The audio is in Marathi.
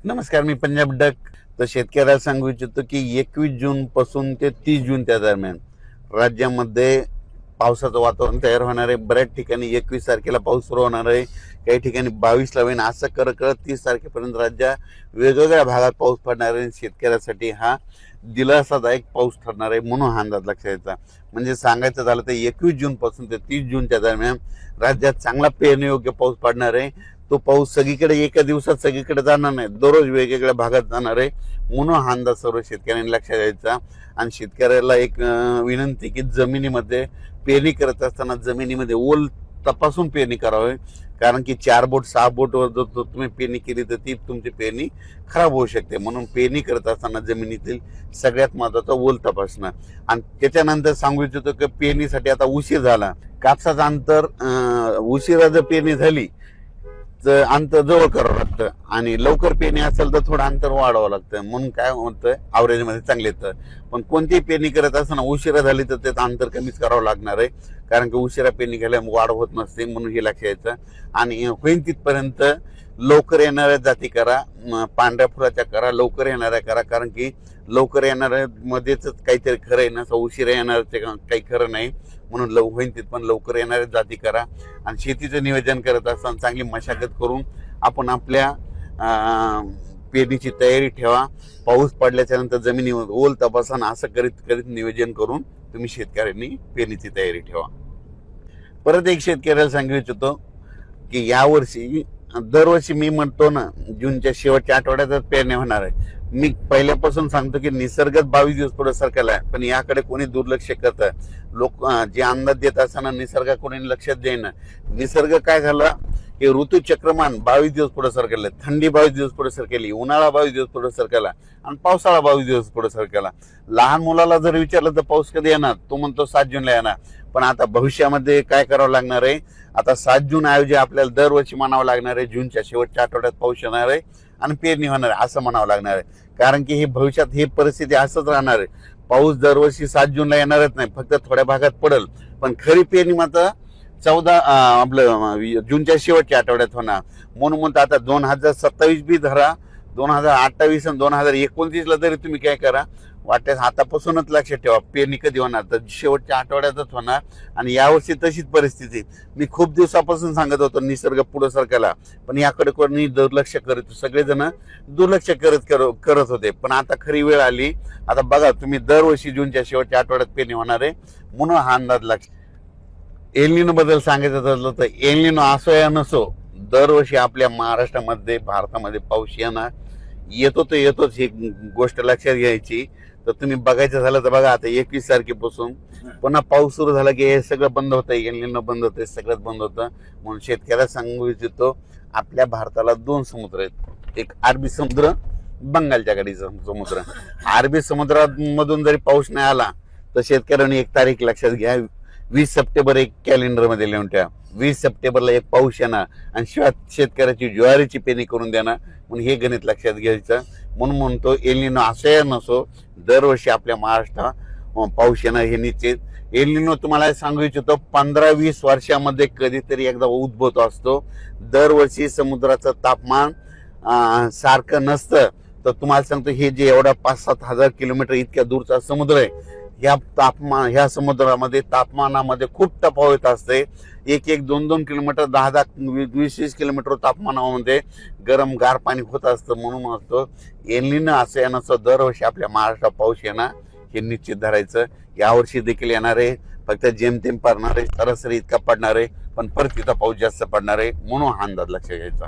नमस्कार, मी पंजाब डक. तर शेतकऱ्याला सांगू इच्छितो की 21 जून पासून ते 30 जून त्या दरम्यान राज्यामध्ये पावसाचं वातावरण तयार होणार आहे. बऱ्याच ठिकाणी 21 तारखेला पाऊस सुरू होणार आहे, काही ठिकाणी 22ला होईल. असं करत 30 तारखेपर्यंत राज्यात वेगवेगळ्या भागात पाऊस पडणार आहे. शेतकऱ्यासाठी हा दिलासादायक पाऊस ठरणार आहे, म्हणून हा अंदाज लक्षात यायचा. म्हणजे सांगायचं झालं तर 21 जून पासून ते 30 जूनच्या दरम्यान राज्यात चांगला पेरणीयोग्य पाऊस पडणार आहे. तो पाऊस सगळीकडे एका दिवसात सगळीकडे जाणार नाही, दररोज वेगवेगळ्या भागात जाणार आहे, म्हणून हा अंदाज सर्व शेतकऱ्यांनी लक्षात द्यायचा. आणि शेतकऱ्याला एक विनंती की जमिनीमध्ये पेरणी करत असताना जमिनीमध्ये ओल तपासून पेरणी करावी. कारण की 4 बोट 6 बोटवर जर तुम्ही पेरणी केली तर ती तुमची पेरणी खराब होऊ शकते. म्हणून पेरणी करत असताना जमिनीतील सगळ्यात महत्वाचा ओल तपासणं. आणि त्याच्यानंतर सांगू इच्छितो की पेरणीसाठी आता उशीर झाला, कापसाचं अंतर उशिरा जर पेरणी झाली तर अंतर जवळ करावं लागतं, आणि लवकर पेरणी असेल तर थोडं अंतर वाढवावं लागतं. म्हणून काय होतं, ॲव्हरेजमध्ये चांगले येतं. पण कोणतीही पेरणी करत असताना उशिरा झाली तर त्याचं अंतर कमीच करावं लागणार आहे, कारण की उशिरा पेरणी केल्यामुळे वाढ होत नसते. म्हणून हे लक्षात यायचं. आणि होईल तिथपर्यंत लवकर येणाऱ्या जाती करा, पांढऱ्या फुलाच्या करा, लवकर येणाऱ्या करा. कारण की लवकर येणाऱ्या मध्येच काहीतरी खरं आहे ना, उशिरा येणाऱ्याचे काही खरं नाही. म्हणून होईल तिथपर्यंत लवकर येणाऱ्या जाती करा. आणि शेतीचं नियोजन करत असताना चांगली मशागत करून आपण आपल्या पेरणीची तयारी ठेवा. पाऊस पडल्याच्या नंतर जमिनीवर ओल तपासणं असं करीत नियोजन करून तुम्ही शेतकऱ्यांनी पेरणीची तयारी ठेवा. परत एक शेतकऱ्याला सांगू इच्छितो की यावर्षी दरवर्षी मी म्हणतो ना, जूनच्या शेवटच्या आठवड्यातच पेरणी होणार आहे. मी पहिल्यापासून सांगतो की निसर्गात 22 दिवस पुढे सरकला आहे, पण याकडे कोणी दुर्लक्ष करतं. लोक जे अंदाज देत असताना निसर्गा कोणी लक्षात देईना. निसर्ग काय झाला की ऋतुचक्रमान 22 दिवस पुढे सरकले, थंडी 22 दिवस पुढे सरकली, उन्हाळा 22 दिवस पुढे सरकला, आणि पावसाळा 22 दिवस पुढे सरकला. लहान मुलाला जर विचारलं तर पाऊस कधी येणार, तो म्हणतो 7 जूनला येणार. पण आता भविष्यामध्ये काय करावं लागणार आहे, आता 7 जून ऐवजी आपल्याला दरवर्षी म्हणावं लागणार आहे जूनच्या शेवटच्या आठवड्यात पाऊस येणार आहे आणि पेरणी होणार आहे असं म्हणावं लागणार आहे. कारण की हे भविष्यात ही परिस्थिती असंच राहणार आहे. पाऊस दरवर्षी 7 जूनला येणारच नाही, फक्त थोड्या भागात पडेल. पण खरी पेरणी मात्र 14 जूनच्या शेवटच्या आठवड्यात होणार. म्हणून आता 2027 बी धरा, 2028 आणि 2029ला तरी तुम्ही काय करा, वाटल्यास आतापासूनच लक्षात ठेवा पेरणी कधी होणार तर शेवटच्या आठवड्यातच होणार. आणि यावर्षी तशीच परिस्थिती. मी खूप दिवसापासून सांगत होतो निसर्ग पुढे सरकायला, पण याकडे कोणी दुर्लक्ष करत, सगळेजण दुर्लक्ष करत होते. पण आता खरी वेळ आली. आता बघा तुम्ही, दरवर्षी जूनच्या शेवटच्या आठवड्यात पेरणी होणार आहे, म्हणून हा अंदाज लक्ष. एल निनो बद्दल सांगायचं ठरलं तर एल निनो असो या नसो, दरवर्षी आपल्या महाराष्ट्रामध्ये भारतामध्ये पाऊस येतो तर येतोच, ही गोष्ट लक्षात घ्यायची. तर तुम्ही बघायचं झालं तर बघा, आता 21 तारखेपासून पुन्हा पाऊस सुरू झाला की हे सगळं बंद होतं, एल निनो बंद होतं, सगळंच बंद होतं. म्हणून शेतकऱ्याला सांगू इच्छितो, आपल्या भारताला 2 समुद्र आहेत, एक अरबी समुद्र, बंगालच्या खाडीचा समुद्र. अरबी समुद्रामधून जरी पाऊस नाही आला तर शेतकऱ्यांनी एक तारीख लक्षात घ्या, 20 सप्टेंबर एक कॅलेंडरमध्ये लिहून ठेवा. 20 सप्टेंबरला एक पाऊस येणार आणि शिवाय शेतकऱ्याची ज्वारीची पेरणी करून देणार. म्हणून हे गणित लक्षात घ्यायचं. म्हणून म्हणतो एल निनो असो या नसो, दरवर्षी आपल्या महाराष्ट्रात पाऊस येणार हे निश्चित. एल निनो तुम्हाला सांगू इच्छितो 15-20 वर्षामध्ये कधीतरी एकदा उद्भवतो असतो. दरवर्षी समुद्राचं तापमान सारखं नसतं. तर तुम्हाला सांगतो, हे जे एवढा 5-7 हजार किलोमीटर इतक्या दूरचा समुद्र आहे, ह्या समुद्रामध्ये तापमानामध्ये खूप तफावत असते. 1-1, 2-2 किलोमीटर, 10-10, 20-20 किलोमीटर तापमानामध्ये गरम गार पाणी होत असतं. म्हणून म्हणतो एल निनो असं येणं दरवर्षी आपल्या महाराष्ट्रात पाऊस येणार हे निश्चित धरायचं. यावर्षी देखील येणार आहे, फक्त जेमतेम पडणार आहे, सरासरी इतका पडणार आहे, पण परत इथं पाऊस जास्त पडणार आहे. म्हणून हा अंदाज लक्षात घ्यायचा.